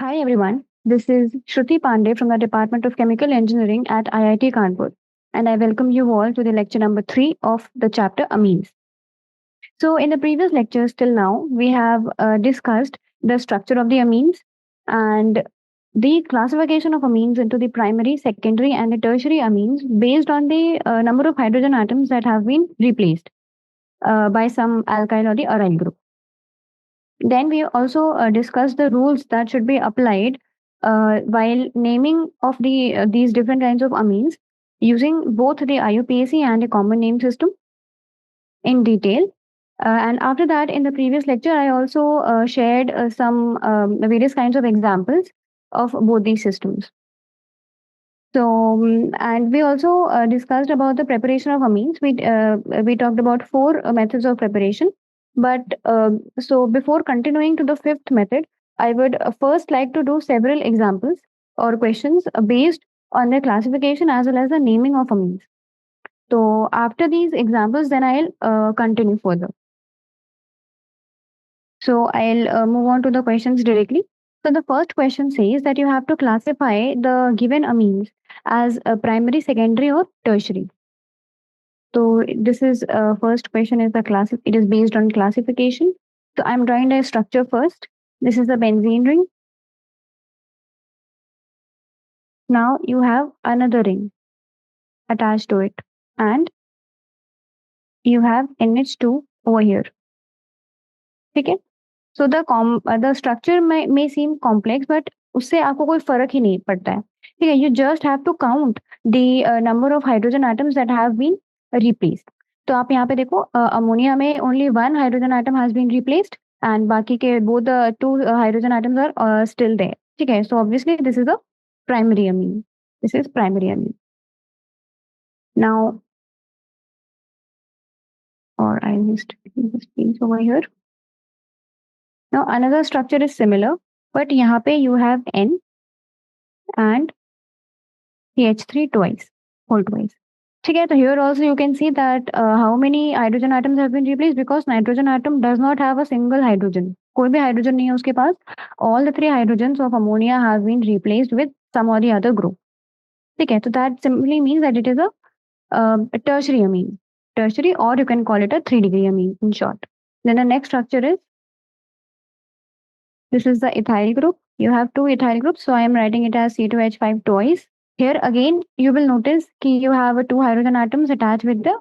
Hi everyone, this is Shruti Pandey from the Department of Chemical Engineering at IIT Kanpur, and I welcome you all to the lecture number 3 of the chapter Amines. So, in the previous lectures till now, we have discussed the structure of the amines and the classification of amines into the primary, secondary, and the tertiary amines based on the number of hydrogen atoms that have been replaced by some alkyl or the aryl group. Then we also discussed the rules that should be applied while naming of these different kinds of amines using both the IUPAC and a common name system in detail. And after that, in the previous lecture, I also shared some various kinds of examples of both these systems. So, and we also discussed about the preparation of amines. We talked about four methods of preparation. But so before continuing to the fifth method, I would first like to do several examples or questions based on the classification as well as the naming of amines. So after these examples, then I'll continue further. So I'll move on to the questions directly. So the first question says that you have to classify the given amines as a primary, secondary, or tertiary. So this is first question is the class. It is based on classification. So I'm drawing the structure first. This is the benzene ring. Now you have another ring attached to it, and you have NH2 over here. Okay. So the structure may seem complex, but उससे आपको कोई फर्क ही नहीं पड़ता है. ठीक है. You just have to count the number of hydrogen atoms that have been replaced. तो आप यहाँ पे देखो अमोनिया में only one hydrogen atom has been replaced and बाकी के both the two hydrogen atoms are still there. ठीक है. So obviously this is a primary amine. This is primary amine. Now, or I just keep this piece over here. Now another structure is similar, but यहाँ पे you have N and CH3 twice, whole twice. ठीक है. So here also you can see that how many hydrogen atoms have been replaced because nitrogen atom does not have a single hydrogen. कोई भी hydrogen नहीं है उसके पास. All the three hydrogens of ammonia have been replaced with some or the other group. ठीक है. So that simply means that it is a tertiary amine. Tertiary, or you can call it a 3-degree amine in short. Then the next structure is, this is the ethyl group. You have two ethyl groups, so I am writing it as C2H5 twice. Here again, you will notice कि you have two hydrogen atoms attached with the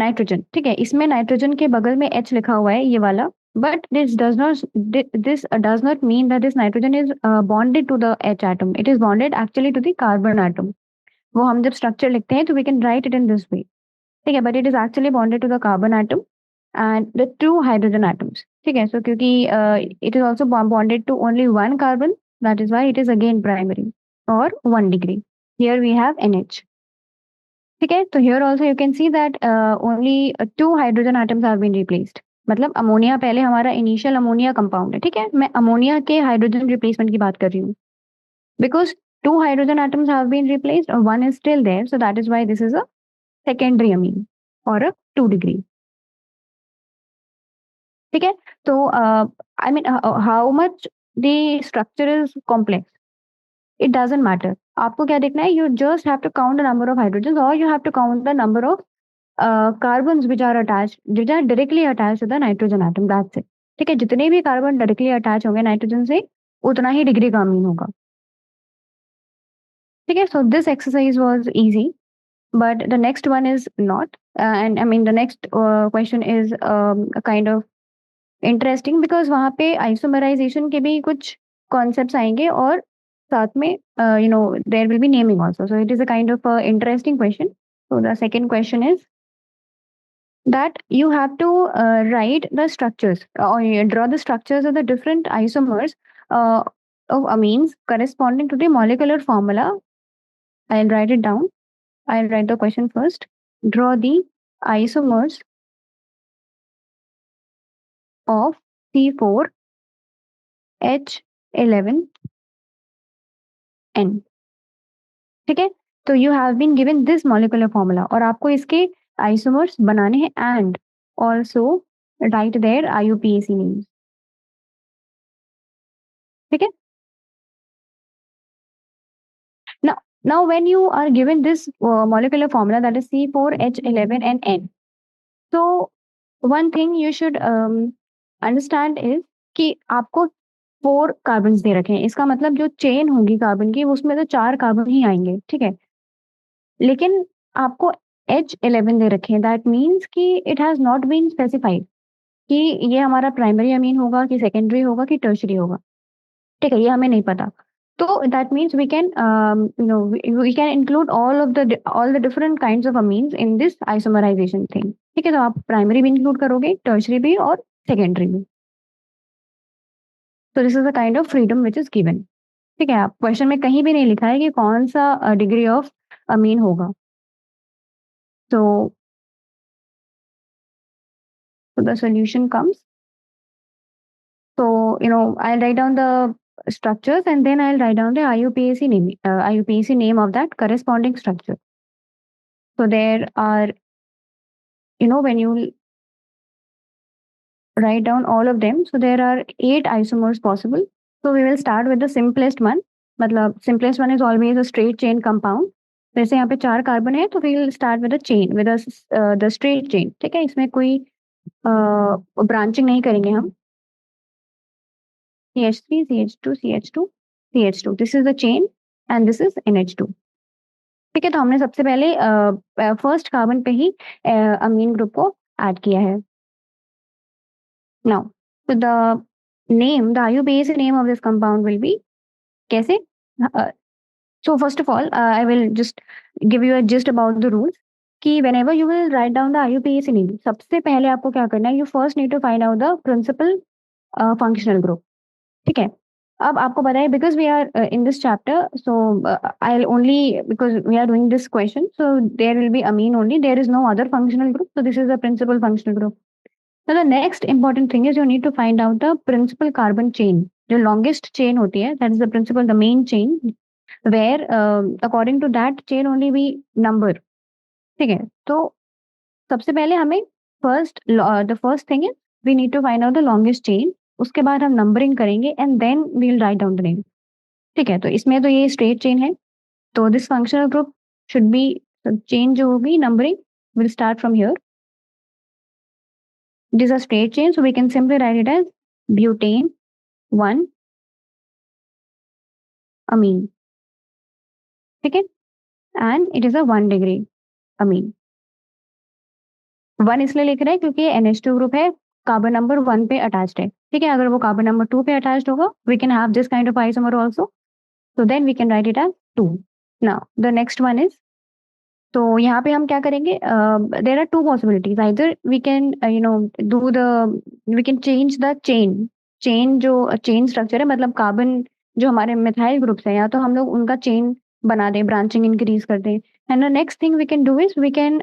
nitrogen. ठीक है. इसमें nitrogen के बगल में H लिखा हुआ है ये वाला. But this does not mean that this nitrogen is bonded to the H atom. It is bonded actually to the carbon atom. वो हम जब structure लिखते हैं तो we can write it in this way. ठीक है. But it is actually bonded to the carbon atom and the two hydrogen atoms. ठीक है. So क्योंकि it is also bonded to only one carbon, that is why it is again primary or 1 degree. Here we have NH. ठीक है. तो here also you can see that only two hydrogen atoms have been replaced. मतलब ammonia पहले हमारा initial ammonia compound है. ठीक है. मैं अमोनिया के हाइड्रोजन रिप्लेसमेंट की बात कर रही हूँ. Because two hydrogen atoms have been replaced or one is still there, so that is why this is a secondary amine or a 2 degree. ठीक है. तो I mean how much the structure is complex, it doesn't matter. आपको क्या देखना है? You just have to count the number of hydrogens or you have to count the number of carbons which are directly attached to the nitrogen atom. That's it. ठीक है. जितने भी carbon directly attach होंगे nitrogen से उतना ही degree का अमीन होगा. ठीक है. So this exercise was easy, but the next one is not. And I mean the next question is a kind of interesting because वहां पे आइसोमराइजेशन के भी कुछ कॉन्सेप्ट्स आएंगे और साथ में there will be naming also. So it is a kind of interesting question. So the second question is that you have to write the structures or draw the structures of the different isomers of amines corresponding to the molecular formula. I'll write it down. I'll write the question first. Draw the isomers of C4 H11 N. ठीक है. तो you have been given this molecular formula और आपको इसके isomers बनाने हैं and also write their IUPAC names. ठीक है. Now, when you are given this molecular formula, that is C4H11 and N, so one thing you should understand is कि आपको 4 carbons दे रखे हैं। इसका मतलब जो चेन होगी कार्बन की उसमें तो 4 कार्बन ही आएँगे, ठीक है? लेकिन आपको H11 दे रखे हैं, दैट मीन्स कि it has not been specified कि ये हमारा प्राइमरी अमीन होगा कि सेकेंडरी होगा कि टर्शियरी होगा, ठीक है? ये हमें नहीं पता। तो that means we can we can include all the different kinds of amines in this isomerisation thing, ठीक है? तो आप प्राइमरी भी इंक्लूड करोगे, टर्शियरी भी और सेकेंडरी भी। तो this is the kind of freedom which is given, ठीक है? आप क्वेश्चन में कहीं भी नहीं लिखा है कि कौन-सा डिग्री ऑफ अमीन होगा। So the solution comes. So, I'll write down the structures and then I'll write down the IUPAC name of that corresponding structure. So there are, when you write down all of them, so there are 8 isomers possible. So we will start with the simplest one. मतलब simplest one is always a straight chain compound. वैसे यहाँ पे 4 carbon है तो we'll start with a chain with the straight chain, ठीक है? इसमें कोई ब्रांचिंग नहीं करेंगे हम। CH3, CH2, CH2, CH2. This is the chain and this is NH2. ठीक है, तो हमने सबसे पहले फर्स्ट कार्बन पे ही अमीन ग्रुप को ऐड किया है। Now so the IUPAC name of this compound will be कैसे? So first of all, I will just give you a gist about the rules कि whenever you will write down the IUPAC name, सबसे पहले आपको क्या करना है? You first need to find out the principal functional group. ठीक है? अब आपको पता है because we are in this chapter, so I will only because we are doing this question, so there will be amine only, there is no other functional group, so this is the principal functional group. So the next important thing is you need to find out the principal carbon chain. जो longest chain होती है, that is the principal, the main chain, where according to that chain only we number. ठीक है? तो सबसे पहले हमें the first thing is we need to find out the longest chain. उसके बाद हम नंबरिंग करेंगे and then we will write down the name, ठीक है? तो इसमें तो ये स्ट्रेट चेन है, तो this functional group should be chain जो होगी numbering will start from here. It is a straight chain, so we can simply write it as butane 1 amine, ठीक है? And it is a 1 degree amine. 1 इसलिए लिख रहे हैं क्योंकि NH2 group है, कार्बन नंबर 1 पे अटैच्ड है, ठीक है? अगर वो कार्बन नंबर 2 पे अटैच्ड होगा, we can have this kind of isomer also, so then we can write it as 2. Now the next one is, तो यहाँ पे हम क्या करेंगे? There are 2 possibilities, either we can we can change the chain जो chain structure है, मतलब carbon जो हमारे मिथाइल ग्रुप्स हैं, या तो हम लोग उनका चेन बना दें, ब्रांचिंग इंक्रीज कर दें, and the next thing we can do is we can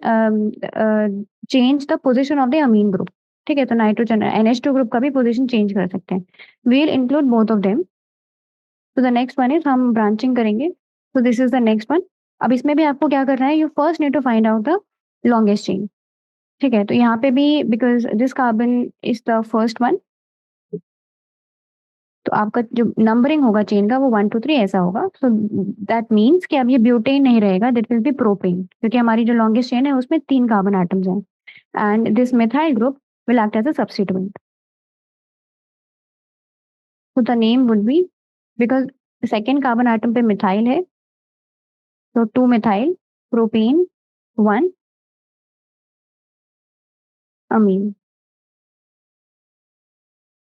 change the position of the amine group, ठीक है? तो नाइट्रोजन NH2 ग्रुप का भी पोजिशन चेंज कर सकते हैं। We will include both of them. तो द नेक्स्ट वन इज हम ब्रांचिंग करेंगे, तो this is the next one. अब इसमें भी आपको क्या करना है? You first need to find out the longest chain, ठीक है? तो यहाँ पे भी because this carbon is the first one, तो आपका जो नंबरिंग होगा चेन का वो 1 2 3 ऐसा होगा। सो दैट मीन्स कि अब ये ब्यूटेन नहीं रहेगा, दैट विल बी प्रोपेन, क्योंकि हमारी जो लॉन्गेस्ट चेन है उसमें 3 कार्बन एटम्स हैं and this methyl group will act as a substituent. तो the name would be, because second carbon atom पे मिथाइल है, so 2 methyl propane 1 amine.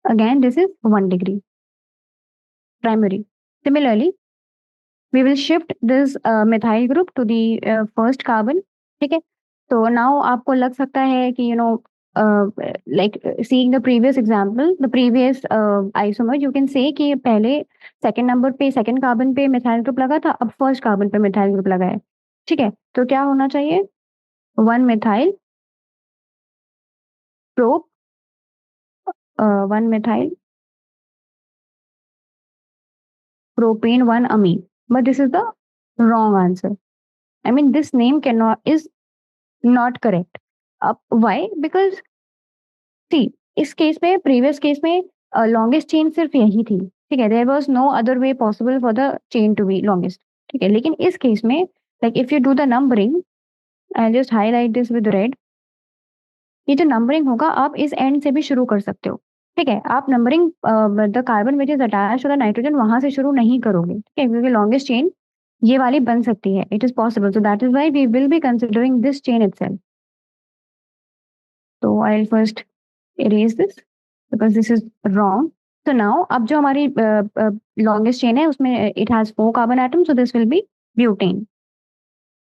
Again, this is 1 degree primary. Similarly, we will shift this methyl group to the first carbon. ठीक है? तो now आपको लग सकता है कि like seeing the previous example, the previous isomer, you can say कि पहले second number पे second carbon पे methyl group लगा था, अब first carbon पे methyl group लगा है, ठीक है? तो क्या होना चाहिए? 1 methyl prop 1 methyl propane 1 amine, but this is the wrong answer. I mean, this name is not correct. Why? Because see, इस केस में, previous केस में longest chain सिर्फ यही थी, ठीक है? There was no other way possible for the chain to be longest. ठीक है, लेकिन इस केस में like if you do the numbering, I just highlight this with red, ये जो नंबरिंग होगा आप इस एंड से भी शुरू कर सकते हो। ठीक है, आप numbering the carbon which is attached to the nitrogen वहां से शुरू नहीं करोगे। ठीक है, क्योंकि लॉन्गेस्ट चेन ये वाली बन सकती है, it is possible, so that is why we will be considering this chain itself. तो I will first erase this because this is wrong. So now अब जो हमारी longest chain है उसमें it has 4 carbon atoms, so this will be butane.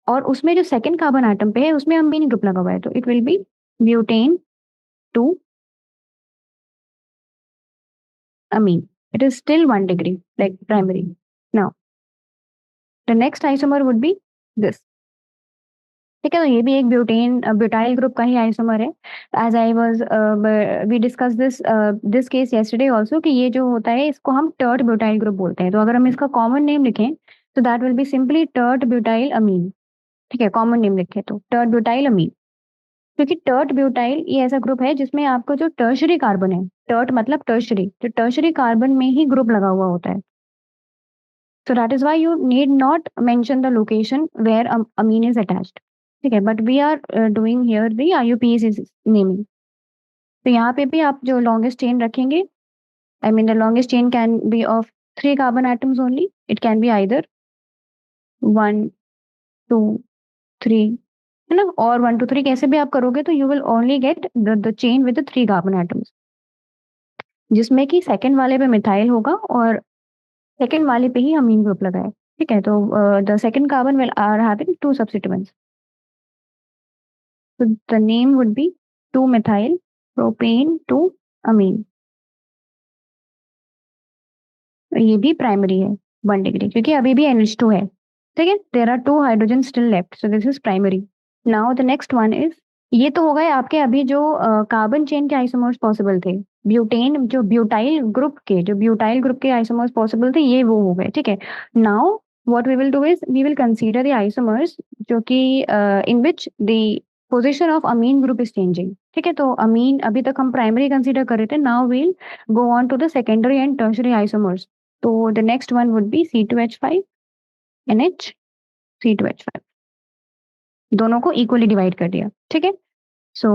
और उसमें जो second carbon atom पे है उसमें amine group लगा हुआ है, तो it will be butane 2 amine. It is still 1 degree like primary. Now the next isomer would be this. ठीक है, तो ये भी एक ब्यूटाइल ग्रुप का ही आइसोमर है। As I was we discuss this case yesterday also कि ये जो होता है इसको हम टर्ट ब्यूटाइल ग्रुप बोलते हैं। तो अगर हम इसका कॉमन नेम लिखें तो that will be simply tert butyl amine. ठीक है, कॉमन नेम लिखे तो टर्ट ब्यूटाइल अमीन, क्योंकि टर्ट ब्यूटाइल ये ऐसा ग्रुप है जिसमें आपको जो टर्शरी कार्बन है, टर्ट मतलब टर्शरी, जो टर्शरी कार्बन में ही ग्रुप लगा हुआ होता है। So that is why you need not mention the location where amine is attached. ठीक है, but we are doing here the IUPAC is naming. तो यहाँ पे भी आप जो longest chain रखेंगे, I mean the longest chain can be of 3 carbon atoms only. It can be either 1, 2, 3, है ना, और 1, 2, 3 कैसे भी आप करोगे तो you will only get the chain with the 3 carbon atoms, जिसमें कि सेकंड वाले पे मिथाइल होगा और सेकंड वाले पे ही अमीन ग्रुप लगा है। ठीक है, तो the second carbon will are having 2 substituents. So the name would be 2-methyl propane 2-amine. ये भी प्राइमरी है 1 डिग्री, क्योंकि अभी भी NH2 है। ठीक है, there are 2 hydrogen still left, so this is primary. Now the next one is, ये तो हो गए आपके अभी जो कार्बन चेन के आइसोमर्स पॉसिबल थे। ब्यूटेन जो ब्यूटाइल ग्रुप के आइसोमर्स पॉसिबल थे, ये वो हो गए। ठीक है, now what we will do is we will consider the isomers जो कि in which the position of amine group is changing. ठीक है, तो अमीन अभी तक हम प्राइमरी कंसीडर कर रहे थे, now we'll go on to the secondary and tertiary isomers. तो the next one would be C2H5 NH C2H5, दोनों को इक्वली डिवाइड कर दिया। ठीक है, so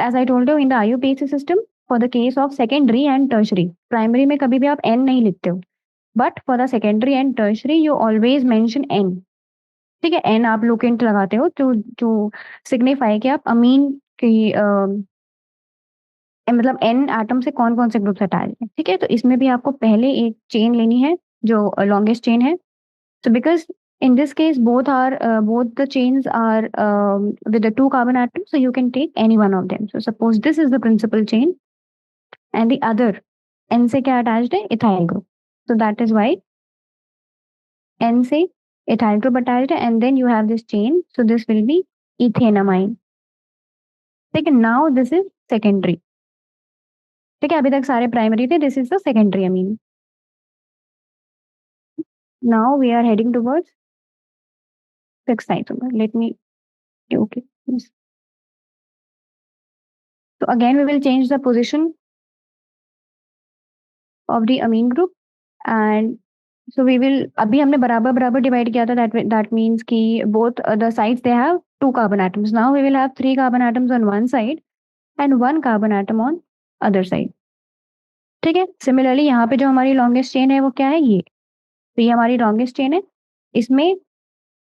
as I told you in the IUPAC system for the case of secondary and tertiary, primary में कभी भी आप N नहीं लिखते हो, but for the secondary and tertiary you always mention N। ठीक है, N आप लोकेंट लगाते हो to सिग्निफाई कि आप अमीन की मतलब N एटम से कौन कौन से ग्रुप्स अटैच हैं। ठीक है, तो इसमें भी आपको पहले एक चेन लेनी है जो लॉन्गेस्ट चेन है। So because in this case both the chains are with the 2 carbon atoms, so you can take any one of them. So suppose this is the principal chain and the other N से क्या attached है, ethyl group. So that is why N से ethyl group attached है, and then you have this chain. So this will be ethanamine. ठीक है, now this is secondary. ठीक है, अभी तक सारे primary थे, this is the secondary amine. Now we are heading towards fixed isomer. Let me okay. Yes. So again we will change the position of the amine group, and so we will, अभी हमने बराबर बराबर divide किया था, that means कि both the sides they have 2 carbon atoms. Now we will have 3 carbon atoms on one side and 1 carbon atom on other side. ठीक है, similarly यहाँ पे जो हमारी लॉन्गेस्ट चेन है वो क्या है, ये, तो ये हमारी लॉन्गेस्ट चेन है, इसमें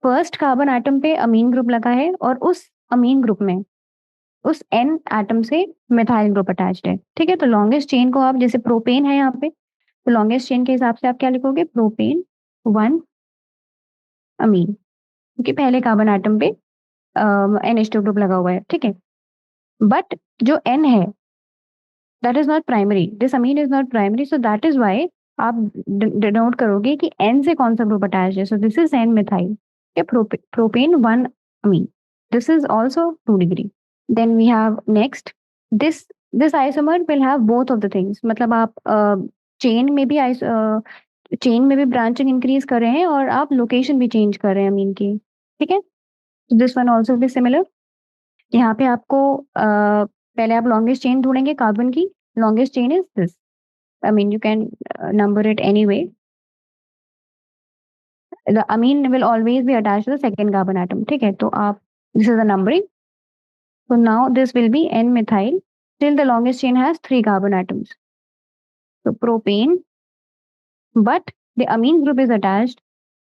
फर्स्ट कार्बन एटम पे अमीन ग्रुप लगा है और उस अमीन ग्रुप में उस N एटम से मिथाइल ग्रुप अटैच्ड है। ठीक है, तो लॉन्गेस्ट चेन को आप, जैसे प्रोपेन है यहाँ पे, तो लॉन्गेस्ट चेन के हिसाब से आप क्या लिखोगे, प्रोपेन 1 अमीन, क्योंकि पहले कार्बन एटम पे NH2 ग्रुप लगा हुआ है। ठीक है, बट जो N है that is not primary, this amine is not primary, so that is why आप डिनोट करोगे कि N से कौन सा ग्रुप अटैच है। So this is N methyl, propane 1 amine, this is also 2 degree. Then we have next this isomer will have both of the things, मतलब आप chain में भी चेन में भी ब्रांचिंग इंक्रीज कर रहे हैं और आप लोकेशन भी चेंज कर रहे हैं अमीन की। ठीक है, दिस वन ऑल्सो भी सिमिलर। यहाँ पे आपको पहले आप लॉन्गेस्ट चेन ढूंढेंगे कार्बन की, longest chain is this, I mean you can number it any way, the amine will always be attached to the second carbon atom. ठीक है, तो आप, this is the numbering. So now this will be N-methyl. Still the longest chain has 3 carbon atoms. So propane, but the amine group is attached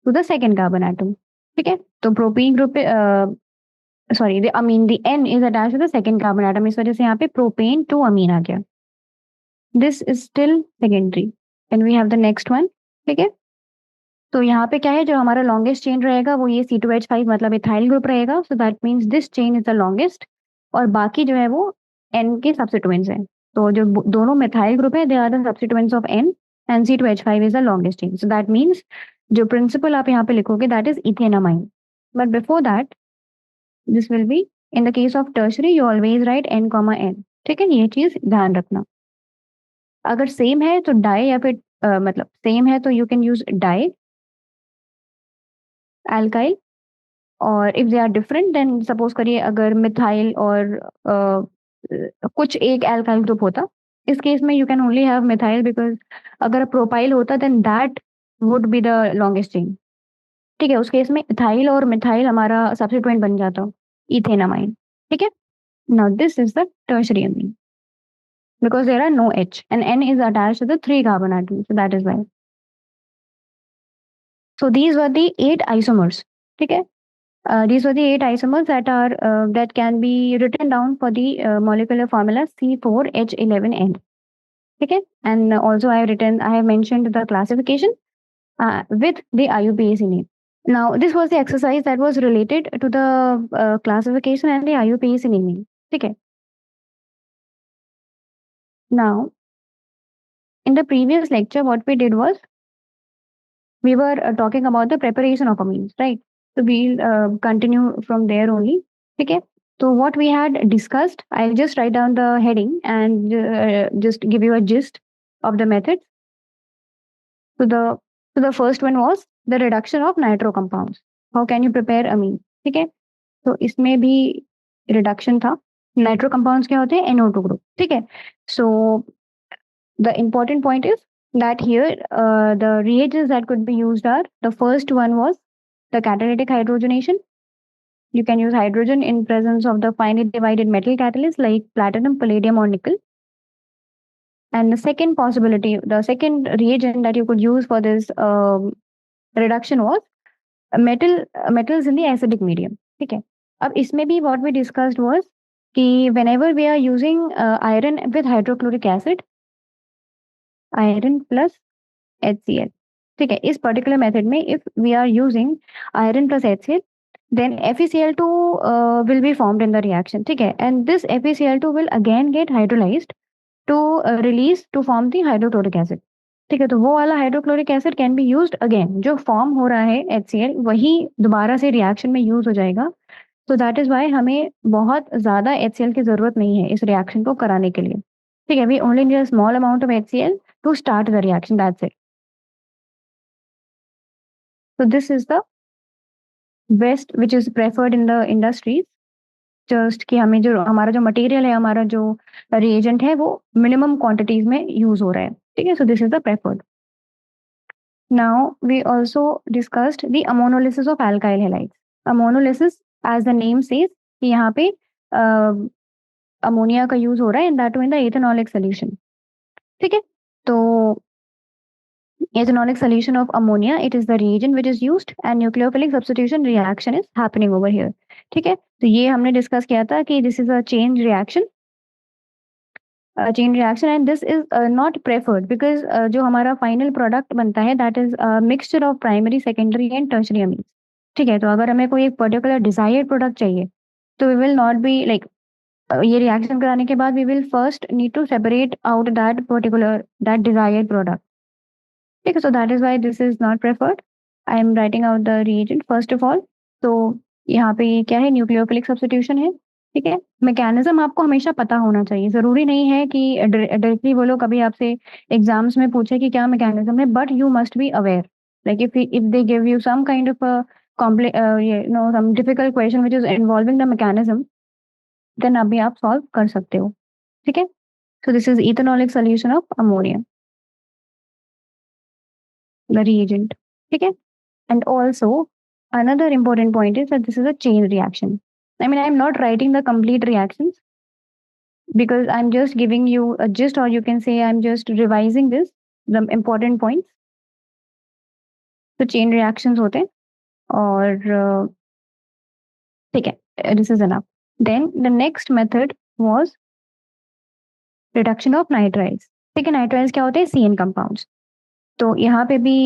to the second carbon atom. ठीक है, तो propene group sorry, the amine, the N is attached to the second carbon atom. इस वजह से यहाँ पे propane to amine आ गया. This is still secondary. And we have the next one. ठीक है, तो यहाँ पे क्या है, जो हमारा लॉन्गेस्ट चेन रहेगा वो ये C2H5 मतलब इथाइल ग्रुप रहेगा. सो that means this chain is the longest, और बाकी जो है वो N के सब्स्टिट्यूएंट्स हैं. तो जो दोनों मिथाइल ग्रुप है they are the substituents of N and C2H5 is the longest chain. So that means जो प्रिंसिपल आप यहाँ पे लिखोगे that is ethanamine. But before that this will be, in the case of tertiary you always write N, N. ठीक है, ये चीज ध्यान रखना. अगर सेम है तो डाई, या फिर मतलब सेम है तो you can use di alkyl, और if they are different then suppose करिए अगर मिथाइल और कुछ एक एल्काइल ग्रुप होता, इस केस में you can only have methyl, because अगर प्रोपाइल होता then that would be the longest chain. ठीक है, उस केस में इथाइल और मिथाइल हमारा सब्स्टिट्यूएंट बन जाता इथेनामाइन. ठीक है, now this is the tertiary Amin because there are no H and N is attached to the 3 carbon atoms, so that is why. So these were the 8 isomers. ठीक है, these were the 8 isomers that are that can be written down for the molecular formula C4H11N. ठीक है, and also I have mentioned the classification with the IUPAC name. Now this was the exercise that was related to the classification and the IUPAC naming. ठीक है. Now in the previous lecture what we did was we were talking about the preparation of amines, right? So we'll continue from there only. Okay, so what we had discussed, I'll just write down the heading and just give you a gist of the method. So the first one was the reduction of nitro compounds. How can you prepare amine? ठीक है, तो इसमें भी reduction था. Nitro compounds क्या होते हैं? NO2 group. ठीक है, so the important point is that here the reagents that could be used are, the first one was the catalytic hydrogenation. You can use hydrogen in presence of the finely divided metal catalysts like platinum, palladium or nickel. And the second possibility, the second reagent that you could use for this reduction was metals in the acidic medium. ठीक है, अब इसमें भी what we discussed was कि whenever we are using iron with hydrochloric acid, iron plus HCl. ठीक है, इस particular method में if we are using iron plus HCl then FeCl2 will be formed in the reaction. ठीक है, and this FeCl2 will again get hydrolyzed to release to form the hydrochloric acid. ठीक है, तो वो वाला hydrochloric acid can be used again, जो form हो रहा है HCl वही दोबारा से रिएक्शन में यूज हो जाएगा. तो दैट इज वाई हमें बहुत ज्यादा HCl की जरूरत नहीं है इस रिएक्शन को कराने के लिए. ठीक है, we only need a small amount of HCl to start the reaction, that's it. So this is the best which is preferred in the industries, just कि हमें जो हमारा जो मटेरियल है, हमारा जो रिएजेंट है वो मिनिमम क्वांटिटीज में यूज हो रहा है. ठीक है, so this is the preferred. Now we also discussed the ammonolysis of alkyl halides. Ammonolysis as the name says कि यहाँ पे अमोनिया का यूज हो रहा है, and that in the ethanolic solution. ठीक है, तो ethanolic solution of ammonia, it is the reagent which is used and nucleophilic substitution reaction is happening over here. ठीक है, तो ये हमने डिस्कस किया था कि this is a chain reaction and this is not preferred because जो हमारा final product बनता है that is a mixture of primary, secondary and tertiary amines. ठीक है, तो अगर हमें कोई एक particular desired product चाहिए तो we will not be like ये reaction कराने के बाद we will first need to separate out that desired product. ठीक है, so that is why this is not preferred. I am writing out the reagent first of all. तो यहाँ पे क्या है, न्यूक्लियोफिलिक सब्स्टिट्यूशन है. ठीक है, मैकेनिज्म आपको हमेशा पता होना चाहिए. जरूरी नहीं है कि डायरेक्टली वो लोग कभी आपसे एग्जाम्स में पूछे कि क्या मैकेनिज्म है, but you must be aware. Like if they give you some kind of some difficult question which is involving the mechanism, then अभी आप सॉल्व कर सकते हो. ठीक है, सो दिस इज ethanolic solution of ammonia, the reagent. ठीक है, And also, another important point is that this is a chain reaction. I mean, I'm not writing the complete reactions because I'm just giving you a gist, or you can say I'm just revising this, the important points. तो chain reactions होते हैं और ठीक है, this is enough. Then the next method was reduction of nitriles. ठीक है, nitriles क्या होते हैं? CN compounds. तो यहाँ पे भी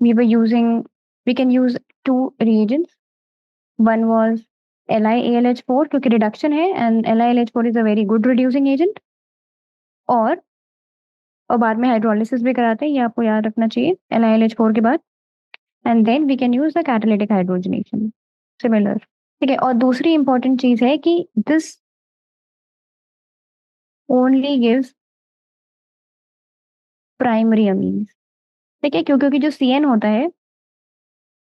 we were using, we can use two reagents. One was LiAlH4 क्योंकि रिडक्शन है and LiAlH4 is a very good reducing agent. और बाद में हाइड्रोलिसिस भी कराते हैं, ये आपको याद रखना चाहिए LiLH4 के बाद. And then we can use the catalytic hydrogenation similar. ठीक है, और दूसरी इंपॉर्टेंट चीज है कि this only gives primary amines. ठीक है, क्योंकि जो CN होता है,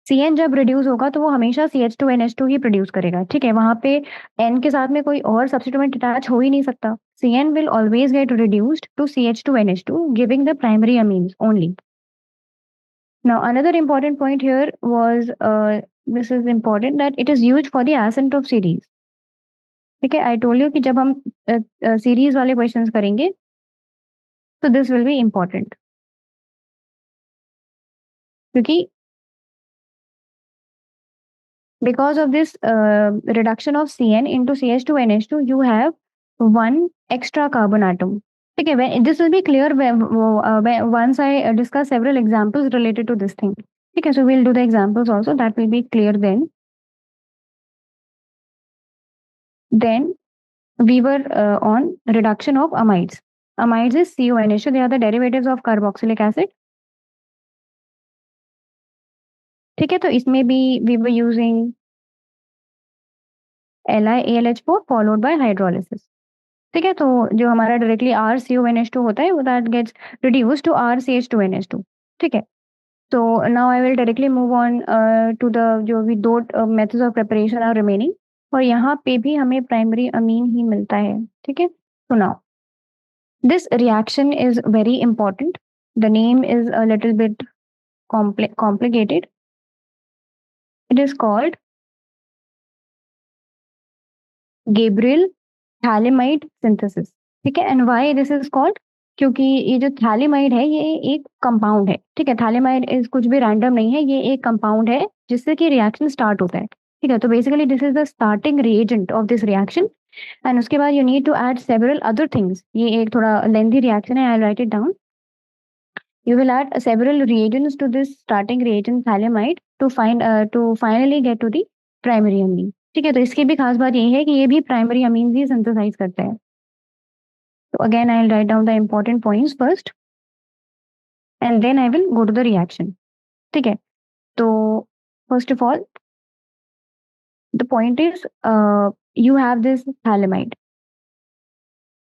CN जब रिड्यूस होगा तो वो हमेशा CH2NH2 ही प्रोड्यूस करेगा. ठीक है, वहां पे N के साथ में कोई और सब्स्टिट्यूएंट अटैच हो ही नहीं सकता. CN will always get reduced to CH2NH2 giving the primary amines only. Now, another important point here was this is important that it is used for the asymptote series. ठीक है, I told you कि जब हम series वाले questions करेंगे तो this will be important, क्योंकि because of this reduction of CN into CH2NH2 you have one extra carbon atom. ठीक है, this will be clear once I discuss several examples related to this thing. ठीक है, so we'll do the examples also, that will be clear then. Then we were on reduction of amides. Amides is CONH2, they are the derivatives of carboxylic acid. ठीक है, तो इसमें भी we were using LiAlH4 followed by hydrolysis. ठीक है, तो जो हमारा डायरेक्टली RCONH2 होता है वो that gets reduced to RCH2NH2. ठीक है, तो now I will directly move on to the जो भी दो methods of preparation are remaining, और यहाँ पे भी हमें प्राइमरी अमीन ही मिलता है. ठीक है, तो now this reaction is very important. The name is a little bit complicated. It is called Gabriel phthalimide synthesis. ठीक है, and why this is called? क्योंकि ये जो थैलेमाइड है ये एक कंपाउंड है. ठीक है, थैलेमाइड इज कुछ भी रैंडम नहीं है, ये एक कंपाउंड है जिससे कि रिएक्शन स्टार्ट होता है. ठीक है, तो basically this is the starting reagent of this reaction, and उसके बाद you need to add several other things. ये एक थोड़ा लेंथी रिएक्शन है, I write it down. You will add several reagents to this starting reagent thalamide to finally get to the primary amine. ठीक है, तो इसकी भी खास बात यही है कि ये भी प्राइमरी अमीन्स ही सिंथेसाइज करते हैं. तो again I will write down the important points first and then I will go to the reaction. ठीक है, तो first of all the point is you have this thalamide.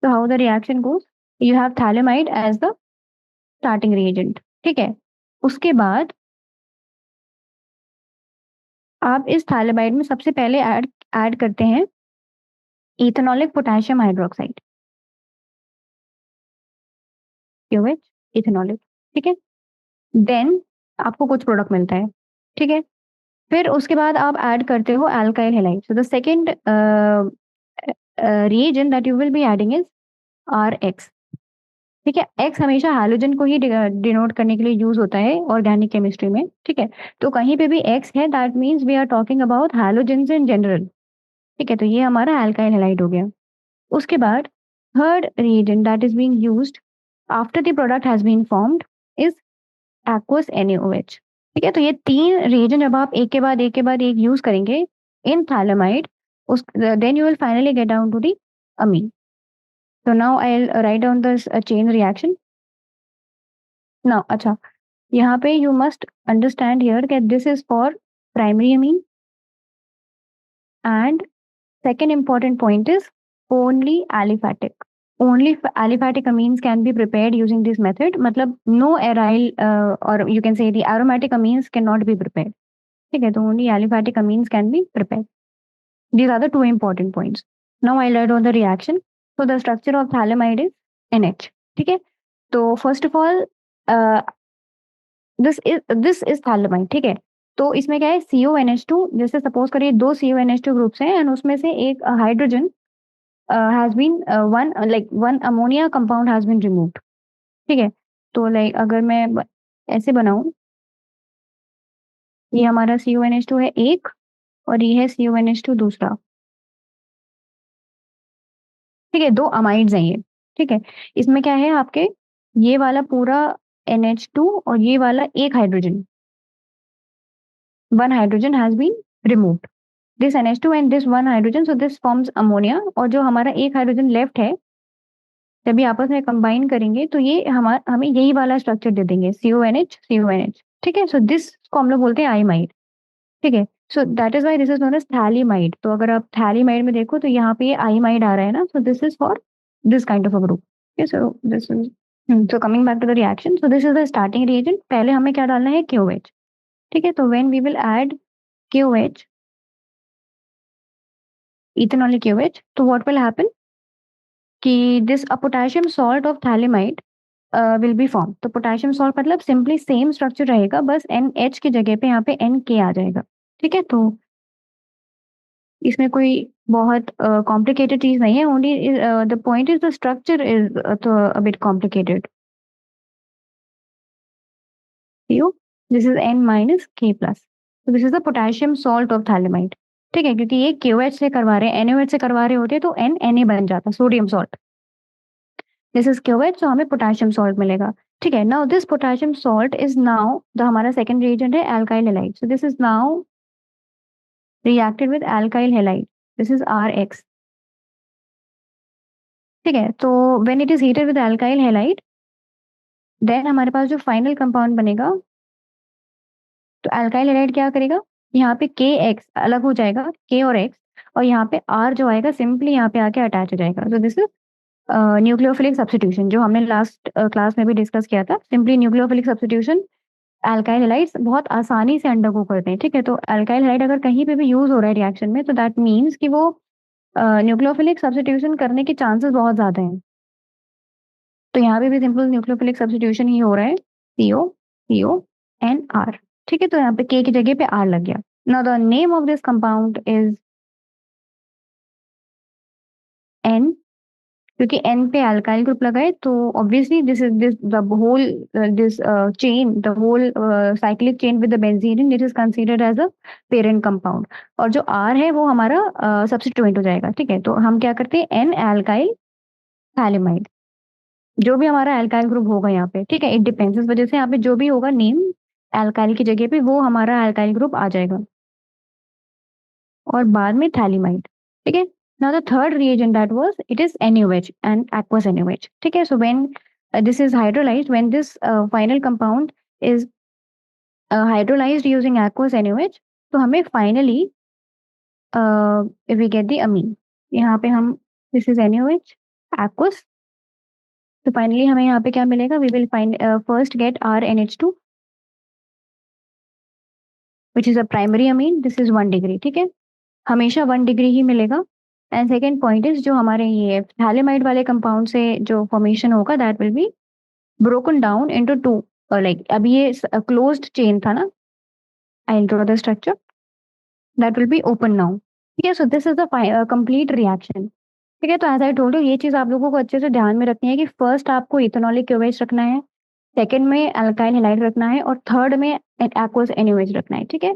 So how the reaction goes? You have thalamide as the starting reagent. ठीक है, उसके बाद आप इस phthalimide में सबसे पहले ऐड करते हैं इथेनॉलिक पोटेशियम हाइड्रोक्साइड, क्यों इथेनॉलिक. ठीक है, देन आपको कुछ प्रोडक्ट मिलता है. ठीक है, फिर उसके बाद आप ऐड करते हो alkyl halide. So the second reagent that you will be adding is RX. ठीक है, X हमेशा हैलोजन को ही डिनोट करने के लिए यूज होता है ऑर्गेनिक केमिस्ट्री में. ठीक है, तो कहीं पे भी X है that means we are talking about halogens in general. ठीक है, तो ये हमारा अल्काइल हैलाइड हो गया. उसके बाद third reagent that is being used after the product has been formed is aqueous NaOH. ठीक है, तो ये तीन reagent जब आप एक के बाद एक यूज करेंगे इन थैलेमाइड, उस then you will finally get down to the amine. So now I'll write down this chain reaction. Now, अच्छा, यहाँ पे you must understand here that this is for primary amine, and second important point is only aliphatic. Only aliphatic amines can be prepared using this method. मतलब no aryl or you can say the aromatic amines cannot be prepared. ठीक है, तो only aliphatic amines can be prepared. These are the two important points. Now I'll write on the reaction. So the structure of thalamide is NH. ठीक है, तो first of all this is phthalimide, ठीक है। तो इसमें क्या है, CONH2, जैसे सपोज करिए दो CONH2 ग्रुप्स हैं एंड उसमें से एक hydrogen has been one ammonia compound has been removed, ठीक है। तो लाइक अगर मैं ऐसे बनाऊं, ये हमारा CONH2 है एक और ये है CONH2 दूसरा, ठीक है। दो अमाइड्स हैं ये, ठीक है। इसमें क्या है आपके, ये वाला पूरा NH2 और ये वाला एक hydrogen, one hydrogen has been removed, this NH2 and this one hydrogen, so this forms ammonia. और जो हमारा एक हाइड्रोजन लेफ्ट है, जब ये आपस में कंबाइन करेंगे तो ये हमें यही वाला स्ट्रक्चर दे देंगे, CONH CONH, ठीक है। सो दिस को हम लोग बोलते हैं आइमाइड, ठीक है। So that is why this is known as phthalimide. तो अगर आप थैलीमाइड में देखो तो यहाँ पे ये आइमाइड आ रहा है ना, so this is for this kind of a group, so this is, so coming back to the reaction, so this is the starting reagent. पहले हमें क्या डालना है, KOH, ठीक है। तो when we will add KOH, ethanol KOH, तो what will happen कि this a potassium salt of phthalimide will be form. तो पोटेशियम सॉल्ट मतलब सिंपली सेम स्ट्रक्चर रहेगा, बस NH की जगह पे यहाँ पे NK आ जाएगा, ठीक है। तो इसमें कोई बहुत कॉम्प्लिकेटेड चीज नहीं है, only the point is the structure is a bit complicated. This is N minus K plus, तो this is the potassium salt of phthalimide, ठीक है। क्योंकि ये KOH से करवा रहे हैं, NaOH से करवा रहे होते तो Na बन जाता, sodium salt. This is KOH, तो हमें पोटेशियम सॉल्ट मिलेगा, ठीक है। Now this potassium salt is now the हमारा सेकंड रिएजेंट है alkyl halide, so this is now reacted with alkyl halide, this is RX, ठीक है। तो when it is heated with alkyl halide, then हमारे पास जो फाइनल कंपाउंड बनेगा, तो अल्काइल हैलाइड क्या करेगा, यहाँ पे KX अलग हो जाएगा, K और X, और यहाँ पे R जो आएगा सिंपली यहाँ पे आके अटैच हो जाएगा। तो दिस इज न्यूक्लियोफिलिक सब्स्टिट्यूशन, जो हमने लास्ट क्लास में भी डिस्कस किया था। Simply nucleophilic substitution alkyl halides बहुत आसानी से अंडरगो करते हैं, ठीक है। तो अल्काइल हैलाइड अगर कहीं पे भी यूज हो रहा है रिएक्शन में, तो दैट मीन्स कि वो न्यूक्लियोफिलिक सब्स्टिट्यूशन करने के चांसेस बहुत ज्यादा हैं। तो यहाँ पे भी सिंपल न्यूक्लियोफिलिक सब्स्टिट्यूशन ही हो रहा है, CO CO एंड R, ठीक है। तो यहाँ पे K की जगह पे R लग गया। Now the name of this compound is N, क्योंकि N पे अल्काइल ग्रुप लगा है, तो obviously this the whole this chain, the whole cyclic chain with the benzene, it is considered as a parent compound, और जो R है वो हमारा सब्स्टिट्यूएंट हो जाएगा, ठीक है। तो हम क्या करते हैं, N अल्काइल थैलेमाइड, जो भी हमारा अल्काइल ग्रुप होगा यहाँ पे, ठीक है। इट डिपेंड्स, इस वजह से यहाँ पे जो भी होगा नेम अल्काइल की जगह पे वो हमारा अल्काइल ग्रुप आ जाएगा, और बाद में थैलेमाइड, ठीक है। Now the third reagent that was, it is NaOH and aqueous NaOH, ठीक है। So when this is hydrolysed, when this final compound is hydrolysed using aqueous NaOH, तो हमें finally we get the amine. यहाँ पे हम, this is NaOH aqueous, तो finally हमें यहाँ पे क्या मिलेगा, we will find first get RNH2 which is a primary amine, this is 1 degree, ठीक है। हमेशा 1 डिग्री ही मिलेगा। एंड सेकेंड पॉइंट इज, जो हमारे ये थैलेमाइड वाले कंपाउंड से जो फॉर्मेशन होगा, that will be broken down into two, like अभी ये क्लोज्ड चेन था ना, I draw the structure, that will be open now, ठीक है। So this is the complete reaction, ठीक है। तो एज आई टोल्ड यू, ये चीज आप लोगों को अच्छे से ध्यान में रखनी है कि फर्स्ट आपको इथेनॉलिक KOH रखना है, सेकेंड में अल्काइल हैलाइड रखना है, और थर्ड में aqueous NaOH रखना है, ठीक है।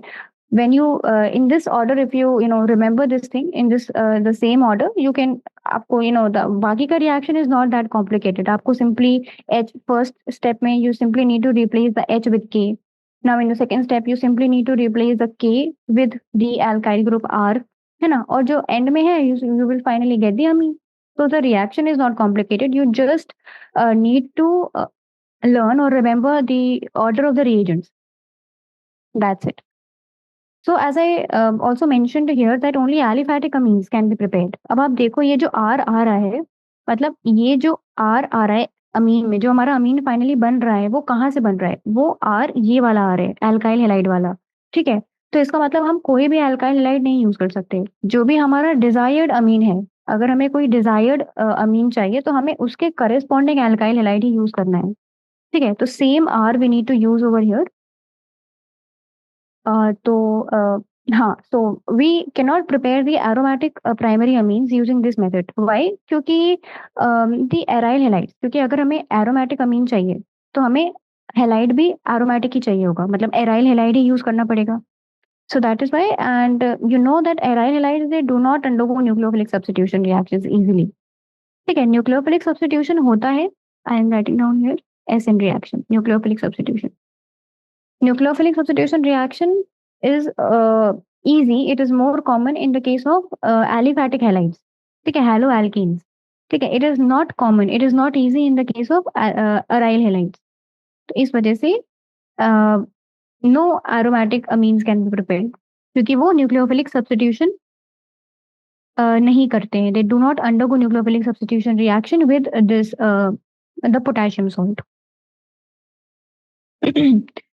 when you in this order, if you know remember this thing in this the same order, you can, आपको the बाकी का reaction is not that complicated, आपको simply H first step में you simply need to replace the H with K, now in the second step you simply need to replace the K with the alkyl group R, है ना। और जो end में है, you will finally get the amine, so the reaction is not complicated, you just need to learn or remember the order of the reagents, that's it. So as I also mentioned here that only aliphatic amines can be prepared. अब आप देखो ये जो R आ रहा है, मतलब ये जो R आ रहा है अमीन में, जो हमारा अमीन फाइनली बन रहा है, वो कहाँ से बन रहा है, वो R ये वाला आ रहा है, अल्काइल हैलाइड वाला, ठीक है। तो इसका मतलब हम कोई भी अल्काइल हैलाइड नहीं यूज कर सकते, जो भी हमारा डिजायर्ड अमीन है, अगर हमें कोई डिजायर्ड अमीन चाहिए तो हमें उसके करेस्पॉन्डिंग अल्काइल हैलाइड ही यूज करना है, ठीक है। तो same R we need to use over here, तो हाँ, so we cannot prepare the aromatic primary amines using this method. Why? क्योंकि the aryl halides, क्योंकि अगर हमें aromatic amine चाहिए तो हमें halide भी aromatic ही चाहिए होगा, मतलब aryl halide ही यूज करना पड़ेगा. So that is why, and you know that aryl halides they do not undergo nucleophilic substitution reactions easily. ठीक है, nucleophilic substitution होता है. I am writing down here SN reaction, nucleophilic substitution. Nucleophilic substitution reaction is easy. It is more common in the case of aliphatic halides. ठीक है, haloalkenes. ठीक है, it is not common. It is not easy in the case of aryl halides. तो इस वजह से no aromatic amines can be prepared क्योंकि वो nucleophilic substitution नहीं करते हैं. They do not undergo nucleophilic substitution reaction with this the potassium salt.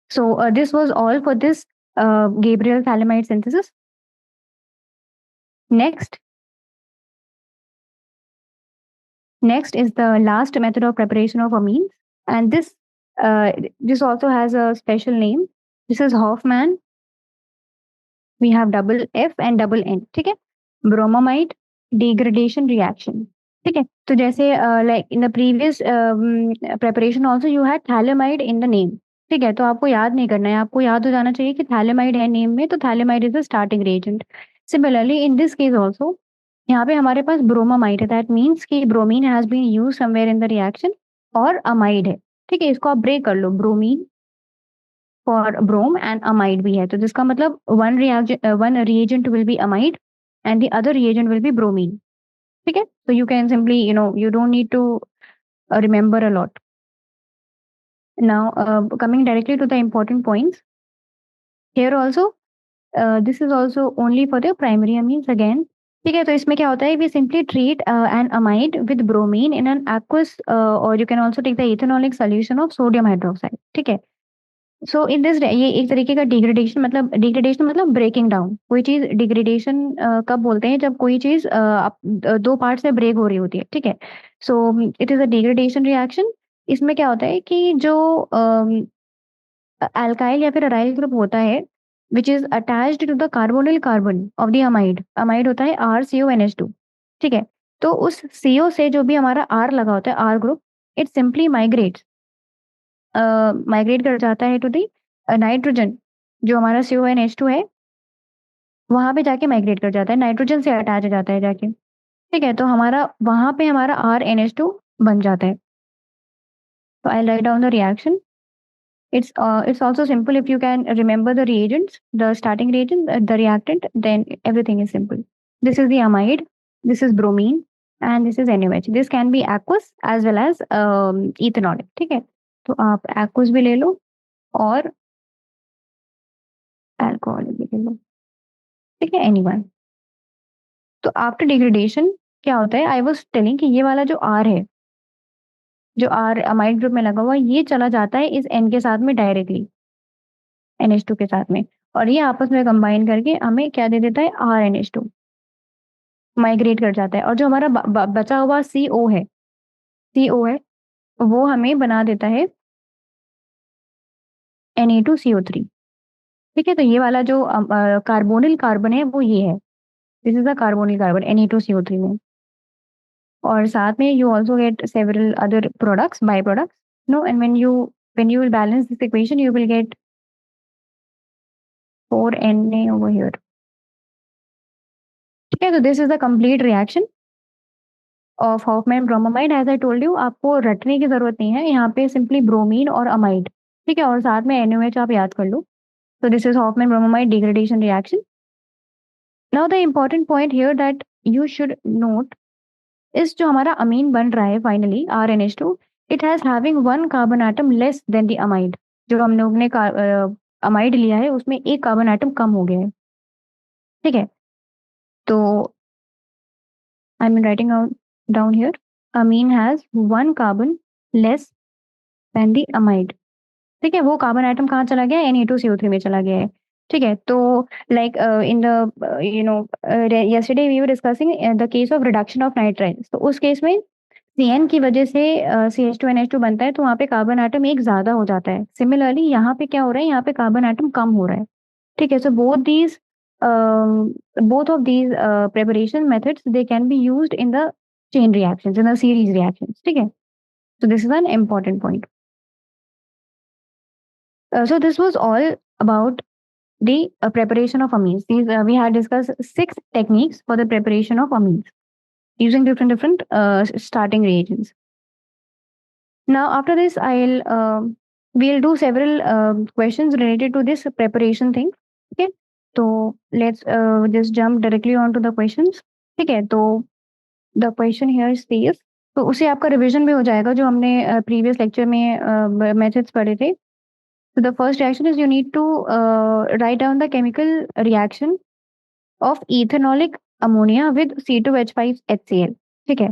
So this was all for this Gabriel phthalimide synthesis. Next is the last method of preparation of amines, and this also has a special name. This is Hoffman. We have double F and double N. ठीक है, bromamide degradation reaction. ठीक है, तो जैसे like in the previous preparation also you had phthalimide in the name. ठीक है, तो आपको याद नहीं करना है, आपको याद हो जाना चाहिए कि thalidomide है नेम में, तो thalidomide is the starting reagent. Similarly in this case also यहाँ पे हमारे पास bromamide है, that means कि bromine has been used somewhere in the reaction और amide है. ठीक है, इसको आप ब्रेक कर लो, bromine for brome and amide भी है, तो जिसका मतलब one reagent will be amide and the other reagent will be bromine. ठीक है, so you can simply you don't need to remember a lot. Now coming directly to the important points here also, this is also only for the primary amines again. ठीक है, तो इसमें क्या होता है, we simply treat an amide with bromine in an aqueous or you can also take the ethanolic solution of sodium hydroxide. ठीक है, सो in this ये एक तरीके का डिग्रेडेशन मतलब ब्रेकिंग डाउन. कोई चीज डिग्रेडेशन कब बोलते हैं, जब कोई चीज दो पार्ट से ब्रेक हो रही होती है. ठीक है, so it is a degradation reaction. इसमें क्या होता है कि जो अल्काइल या फिर अराइल ग्रुप होता है which is attached to the carbonyl carbon of the amide होता है RCONH2. ठीक है, तो उस CO से जो भी हमारा R लगा होता है, R group, it simply migrate कर जाता है टू दी नाइट्रोजन. जो हमारा CONH2 है वहां पे जाके माइग्रेट कर जाता है, नाइट्रोजन से अटैच हो जाता है जाके. ठीक है, तो हमारा वहां पे हमारा RNH2 बन जाता है. तो I write down the reaction. It's also simple if you can remember the reagents, the starting reagent, the reactant, then everything is simple. This is the amide, this is bromine, and this is NaOH. This can be aqueous as well as ethanolic. ठीक है, तो आप aqueous भी ले लो और alcohol भी ले लो. ठीक है, एनीवन. तो आफ्टर डिग्रेडेशन क्या होता है, आई वाज टेलिंग कि ये वाला जो R है, जो R अमाइड ग्रुप में लगा हुआ, ये चला जाता है इस N के साथ में डायरेक्टली, NH2 के साथ में, और ये आपस में कंबाइन करके हमें क्या दे देता है, RNH2 माइग्रेट कर जाता है. और जो हमारा बचा हुआ CO है वो हमें बना देता है Na2CO3. ठीक है, तो ये वाला जो कार्बोनिल कार्बन है वो ये है, this is the carbonyl carbon Na2CO3 में. और साथ में you also get several other products, byproducts. No, and when you will balance this equation, you will get 4Na over here. ठीक है, तो this is the complete reaction of Hoffman bromamide. As I told you, आपको रटने की जरूरत नहीं है, यहाँ पे simply bromine और amide. ठीक है, और साथ में NaOH आप याद कर लो. So this is Hoffman bromamide degradation reaction. Now the important point here that you should note इस जो हमारा अमीन बन रहा है finally RNH2, it has having one carbon atom less than the amide. जो हम लोग ने अमाइड लिया है उसमें एक कार्बन एटम कम हो गया है. ठीक है, तो I am writing down here, amine has one carbon less than the amide. ठीक है, वो कार्बन एटम कहाँ चला गया, Na2CO3 में चला गया है. ठीक है, तो like in the yesterday we were discussing the case of reduction of nitriles. तो उस केस में CN की वजह से CH2NH2 बनता है, तो वहाँ पे कार्बन एटम एक ज्यादा हो जाता है. सिमिलरली यहाँ पे क्या हो रहा है, यहाँ पे कार्बन एटम कम हो रहा है. ठीक है, सो both of these preparation methods, they can be used in the chain reactions, in the series reactions. ठीक है, so this is an important point. So this was all about the preparation of amines. These we had discussed 6 techniques for the preparation of amines using different starting reagents. Now after this, we'll do several questions related to this preparation thing. Okay, so let's just jump directly onto the questions. ठीक है, तो the question here says, तो उसे आपका revision भी हो जाएगा जो हमने प्रीवियस लेक्चर में मेथड्स पढ़े थे. So the first reaction is you need to write down the chemical reaction of ethanolic ammonia with C2H5HCl. ठीक है,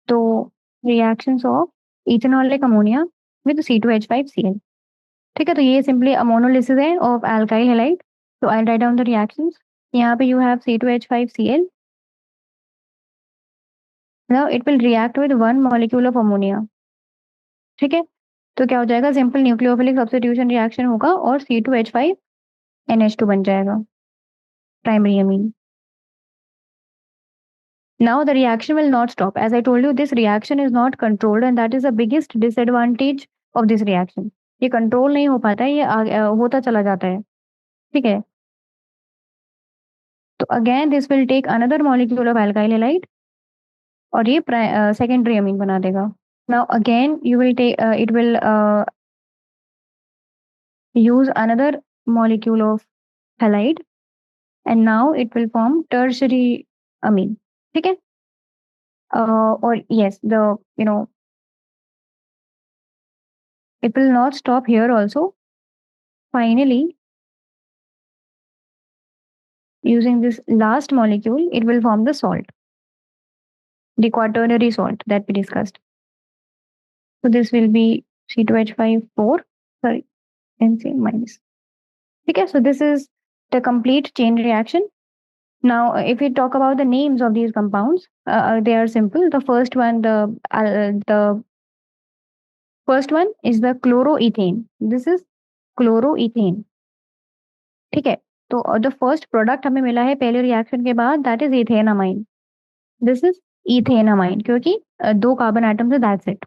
तो reactions of ethanolic ammonia with C2H5Cl. ठीक है, तो ये सिंपली अमोनोलिसिस है ऑफ अल्काइल हैलाइड. तो I write down the reactions. यहाँ पे you have C2H5Cl. Now it will react with one molecule of ammonia. ठीक है, तो क्या हो जाएगा, सिंपल न्यूक्लियोफिलिक सब्स्टिट्यूशन रिएक्शन होगा और C2H5NH2 बन जाएगा, primary amine. Now the reaction will not stop. As I told you, this reaction is not controlled and that is the biggest disadvantage of this reaction. ये control नहीं हो पाता है, ये होता चला जाता है. ठीक है, तो again this will take another molecule of alkyl halide और ये सेकेंडरी अमीन बना देगा. Now again you will take it will use another molecule of halide and now it will form tertiary amine. ठीक है, or yes, the it will not stop here also. Finally, using this last molecule, it will form the salt, the quaternary salt that we discussed. So this will be C2H5 4, sorry, NC minus. Okay, so this is the complete chain reaction. Now, if we talk about the names of these compounds, they are simple. The first one, the first one is the chloroethane. This is chloroethane. ठीक है, तो the first product हमें मिला है पहले reaction के बाद, that is ethanamine. This is ethanamine क्योंकि 2 कार्बन एटम्स है, that's it.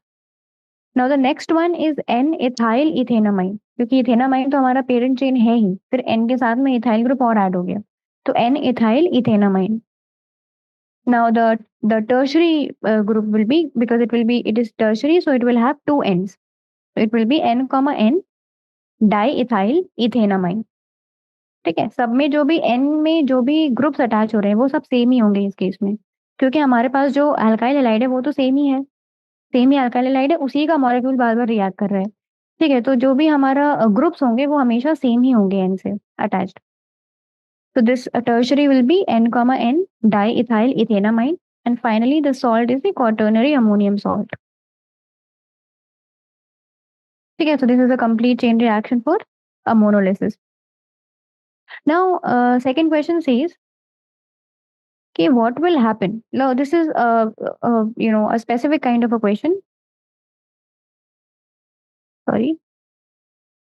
Now the next one is an ethyl ethanamine, क्योंकि इथेनामाइन तो हमारा पेरेंट चेन है ही, फिर एन के साथ में इथाइल ग्रुप और ऐड हो गया, तो N ethyl ethanamine. Now the tertiary group will be, because it is tertiary, so it will have 2 ends. So it will be N, diethyl ethanamine. ठीक है, सब में जो भी एन में जो भी ग्रुप्स अटैच हो रहे हैं वो सब सेम ही होंगे इस केस में, क्योंकि हमारे पास जो अल्काइल हैलाइड है वो तो सेम ही है, सेम ही अल्काइल हैलाइड है, उसी का मॉलिक्यूल बार बार रिएक्ट कर रहा है. ठीक है, तो जो भी हमारा ग्रुप्स होंगे वो हमेशा सेम ही होंगे एन से attached. So this tertiary will be N, diethyl ethanamine, and finally the salt is the quaternary ammonium salt. Okay, so this is a complete chain reaction for ammonolysis. Now, second question says, okay, what will happen? Now, this is a specific kind of a question. Sorry,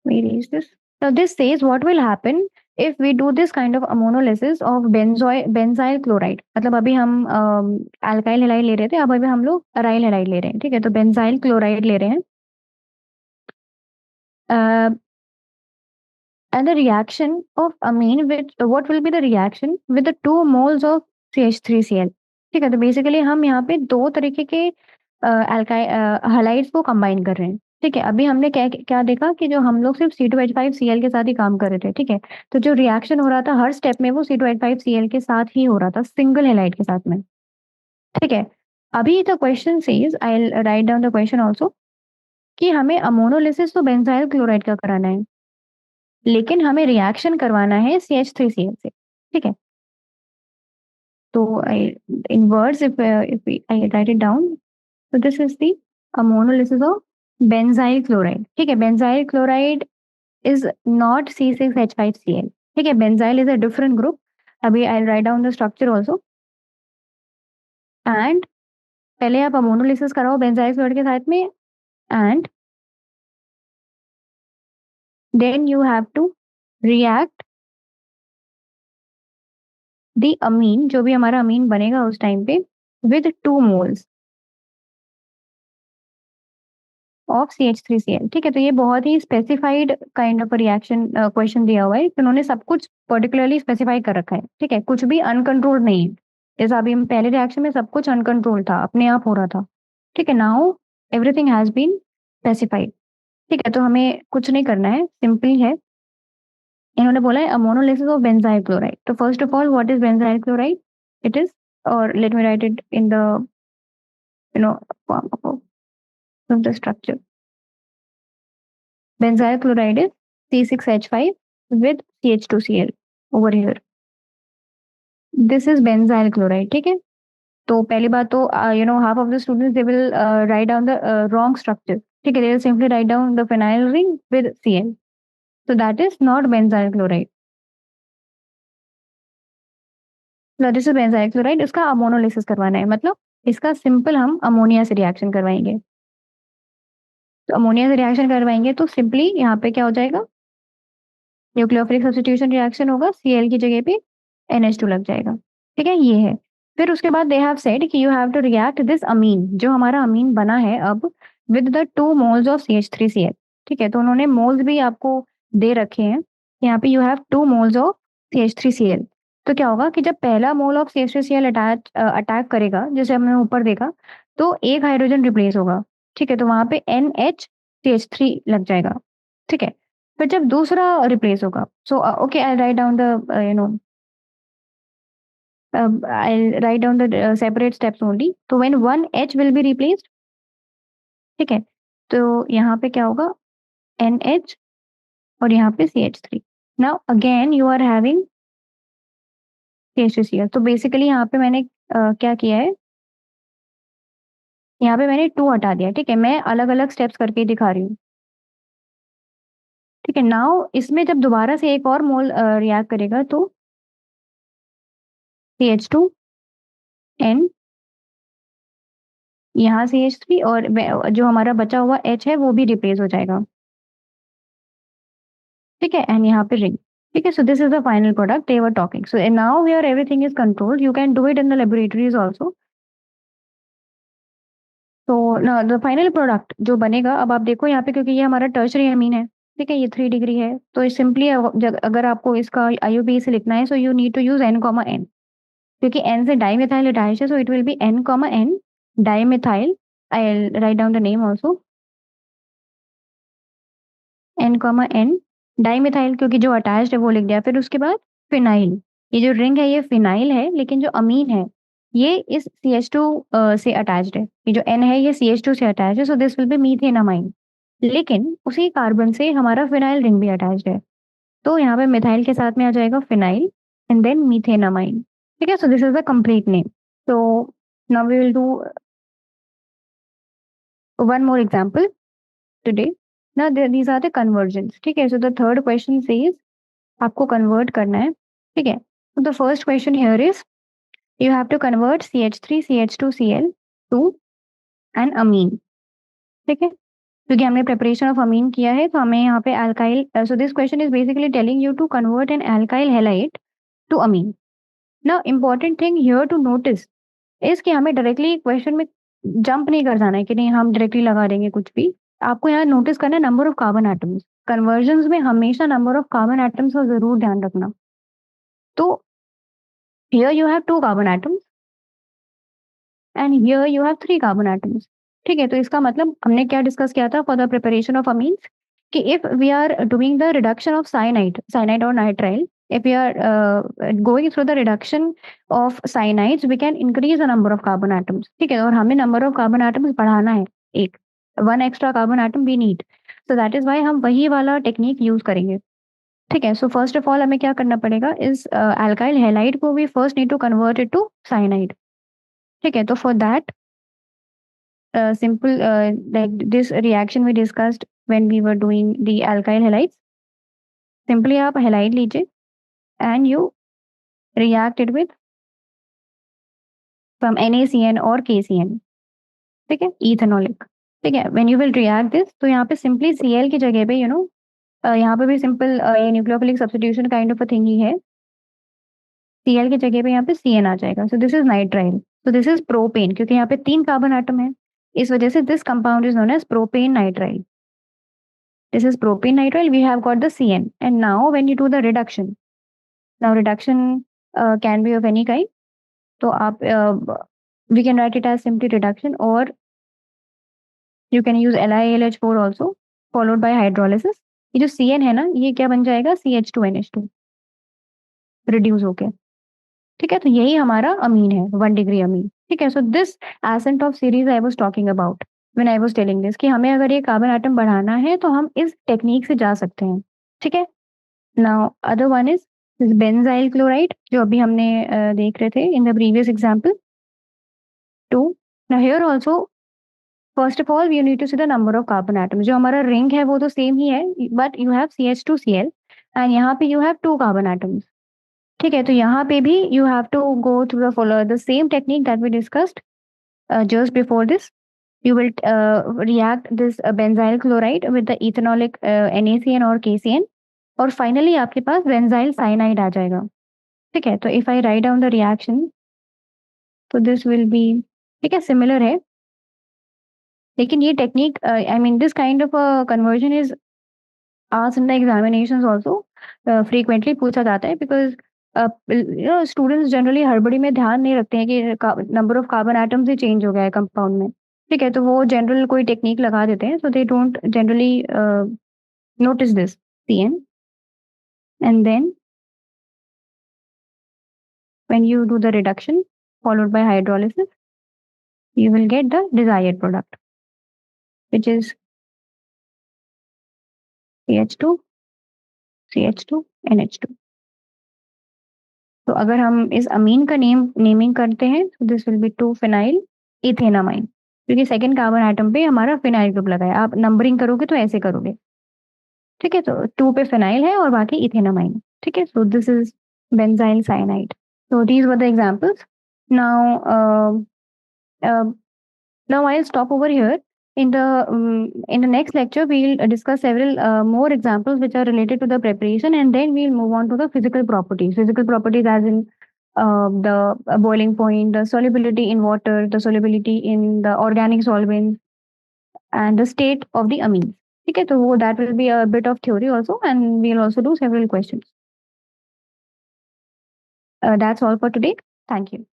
where is this? Now, this says what will happen if we do this kind of ammonolysis of benzyl chloride. मतलब अभी हम alkyl halide ले रहे थे, अब अभी हम लोग अराइल हैलाइड ले रहे हैं. ठीक है, तो बेंजाइल क्लोराइड ले रहे हैं. And the reaction of amine with what will be the reaction with the 2 moles of CH3Cl. ठीक है, तो बेसिकली हम यहाँ पे 2 तरीके के हैलाइड्स को कंबाइन कर रहे हैं. ठीक है, अभी हमने क्या देखा कि जो हम लोग सिर्फ C2H5Cl के साथ ही काम कर रहे थे. ठीक है, तो जो रिएक्शन हो रहा था हर स्टेप में वो C2H5Cl के साथ ही हो रहा था, सिंगल हैलाइड के साथ में. ठीक है, अभी the question says, I will write down the question also, कि हमें अमोनोलिसिस तो बेंजाइल क्लोराइड का कराना है, लेकिन हमें रिएक्शन करवाना है CH3Cl से. ठीक है, तो in words, if I write it down, so this is the ammonolysis of benzyl chloride. ठीक है, benzyl chloride is not C6H5Cl. ठीक है, benzyl is a different group. अभी I'll write down the structure also. And पहले आप ammonolysis कराओ benzyl chloride के साथ में, and then you have to react the amine, जो भी हमारा अमीन बनेगा उस टाइम पे, विद 2 मोल्स ऑफ CH3Cl। ठीक है, तो ये बहुत ही specified kind of reaction question दिया हुआ है, उन्होंने सब कुछ पर्टिकुलरली स्पेसिफाई कर रखा है। ठीक है, कुछ भी अनकंट्रोल्ड नहीं है, जैसा अभी हम पहले रिएक्शन में सब कुछ अनकंट्रोल्ड था, अपने आप हो रहा था। ठीक है, now everything has been specified. ठीक है, तो हमें कुछ नहीं करना है, सिंपल है। इन्होंने बोला है अमोनोलिसिस ऑफ बेंजाइल क्लोराइड। तो first of all what is benzyl chloride? It is, और let me write it in the form of the structure. Benzyl chloride is C6H5 with CH2Cl over here. This is benzyl chloride. ठीक है, तो पहली बात तो half of the students they will write down the wrong structure. ठीक है, they will simply write down the phenyl ring with Cl. So that is not benzyl chloride. So this is benzyl chloride. इसका ammonolysis करवाना है, मतलब इसका simple हम ammonia से reaction करवाएंगे। तो अमोनिया से रिएक्शन करवाएंगे तो सिंपली यहाँ पे क्या हो जाएगा, न्यूक्लियोफिलिक सब्स्टिट्यूशन रिएक्शन होगा, Cl की जगह पे NH2 लग जाएगा। ठीक है, ये है। फिर उसके बाद दे हैव सेड कि you have to react this amine, जो हमारा अमीन बना है अब, with the 2 moles of CH3Cl। ठीक है, तो उन्होंने मोल्स भी आपको दे रखे हैं, यहाँ पे you have 2 moles of CH3Cl। तो क्या होगा कि जब पहला मोल ऑफ CH3Cl अटैक करेगा, जैसे हमने ऊपर देखा, तो एक हाइड्रोजन रिप्लेस होगा। ठीक है, तो वहां पे NHCH3 लग जाएगा। ठीक है, फिर जब दूसरा रिप्लेस होगा, so okay I write down the I'll write down the separate steps only. तो when one H will be replaced, ठीक है, तो यहाँ पे क्या होगा, NH, और यहाँ पे CH3। Now again you are having CH3Cl। तो बेसिकली यहाँ पे मैंने क्या किया है, यहाँ पे मैंने 2 हटा दिया। ठीक है, मैं अलग अलग स्टेप्स करके दिखा रही हूँ। ठीक है, नाउ इसमें जब दोबारा से एक और मोल रिएक्ट करेगा तो CH2N, यहाँ CH3, और जो हमारा बचा हुआ H है वो भी रिप्लेस हो जाएगा। ठीक है, एंड यहाँ पे रिंग। ठीक है, so this is the final product they were talking. So now here everything is controlled, you can do it in the laboratories also. तो द फाइनल प्रोडक्ट जो बनेगा, अब आप देखो यहाँ पे, क्योंकि ये हमारा टर्शरी अमीन है। ठीक है, ये 3 डिग्री है, तो सिंपली अगर आपको इसका IUPAC से लिखना है, so you need to use N, क्योंकि N से डाइमिथाइल अटैच्ड है, so it will be N, dimethyl. I write down the name also, N, dimethyl, क्योंकि जो अटैच्ड है वो लिख दिया। फिर उसके बाद फिनाइल, ये जो रिंग है ये फिनाइल है, लेकिन जो अमीन है ये इस CH2 से अटैच्ड है। ये जो N है ये CH2 से अटैच्ड है, सो दिस विल बी मीथेनामाइन। लेकिन उसी कार्बन से हमारा फिनाइल रिंग भी अटैच्ड है, तो यहाँ पे मिथाइल के साथ में आ जाएगा फिनाइल एंड देन मीथेनामाइन। ठीक है, so this is the complete name. तो now we will do one more example today. Now these are the conversions। ठीक है, so the third question says आपको कन्वर्ट करना है। ठीक है, so the first question here is you have to convert CH3CH2Cl to an amine। ठीक है, क्योंकि हमने प्रिपरेशन ऑफ अमीन किया है, तो हमें यहाँ पे alkyl, so this question is basically telling you to convert an alkyl halide to amine। Now important thing here to notice is कि हमें डायरेक्टली क्वेश्चन में जंप नहीं कर जाना है कि नहीं हम डायरेक्टली लगा देंगे कुछ भी। आपको यहाँ नोटिस करना है number of carbon atoms. Convergence में हमेशा नंबर ऑफ कार्बन एटम्स का जरूर ध्यान रखना। तो here you have 2 carbon atoms and here you have 3 carbon atoms. ठीक है, तो इसका मतलब हमने क्या डिस्कस किया था for the preparation of amines, कि if we are doing the reduction of cyanide और nitrile, if we are going through the reduction of cyanides, we can increase the number of carbon atoms। ठीक है, और हमें number of carbon atoms बढ़ाना है, एक 1 extra carbon atom we need, so that is why हम वही वाला टेक्निक यूज करेंगे। ठीक है, सो फर्स्ट ऑफ ऑल हमें क्या करना पड़ेगा, इस अल्काइल हैलाइड को भी first need to convert it to cyanide. ठीक है, तो for that simple like this reaction we discussed when we were doing the alkyl halides, simply आप हैलाइड लीजिए and you react it with from NaCN और KCN। ठीक है, ethanolic. ठीक है, when you will react this, तो यहाँ पे simply Cl की जगह पे यहाँ पे भी सिंपल ये nucleophilic substitution kind of a thing he है। Cl की जगह पे यहाँ पे Cn आ जाएगा. So this is nitrile. So this is propane क्योंकि यहाँ पे 3 कार्बन एटम है. इस वजह से this compound is known as propane nitrile. This is propane nitrile. We have got the Cn. And now when you do the reduction, now reduction can be of any kind. तो आप we can write it as simply reduction, or you can use LiAlH4 also followed by hydrolysis. ये जो Cn है ना, ये क्या बन जाएगा, CH2NH2 रिड्यूस होके. ठीक है, तो यही हमारा अमीन है, 1 डिग्री अमीन. ठीक है, so this ascent of series I was talking about when I was telling this कि हमें अगर ये कार्बन एटम बढ़ाना है तो हम इस टेक्निक से जा सकते हैं. ठीक है. Now other one is this benzyl chloride, जो अभी हमने देख रहे थे in the previous example 2. Now here also first of all you need to see the number of carbon atom. जो हमारा रिंग है वो तो सेम ही है, but you have CH2Cl and यहाँ पे यू हैव 2 कार्बन एटम्स. ठीक है, तो यहाँ पे भी you have to go through the follow the same technique that we discussed just before this. You will react this benzyl chloride with the ethanolic NaCN or KCN, और finally आपके पास benzyl cyanide आ जाएगा. ठीक है, तो if I write down the reaction, तो this will B, ठीक है, similar है. लेकिन ये technique, I mean this kind of conversion is asked in the examinations also. Frequently पूछा जाता है because स्टूडेंट्स जनरली हड़बड़ी में ध्यान नहीं रखते हैं कि number of carbon atoms he change हो गया है कंपाउंड में. ठीक है, तो वो जनरल कोई टेक्निक लगा देते हैं, so they don't generally notice this CN. And then when you do the reduction followed by hydrolysis, you will get the desired product, which is CH2, CH2, NH2. तो अगर हम इस अमीन का नेमिंग करते हैं तो this will B 2 phenyl ethanamine, क्योंकि second carbon atom पे हमारा फिनाइल ग्रुप लगा है. आप नंबरिंग करोगे तो ऐसे करोगे. ठीक है, तो 2 पे फिनाइल है और बाकी इथेनामाइन. ठीक है, so this is benzyl cyanide. So these were the examples. Now, now I'll stop over here. In the next lecture, we'll discuss several more examples which are related to the preparation, and then we'll move on to the physical properties. Physical properties, as in the boiling point, the solubility in water, the solubility in the organic solvents, and the state of the amines. Okay, so that will be a bit of theory also, and we'll also do several questions. That's all for today. Thank you.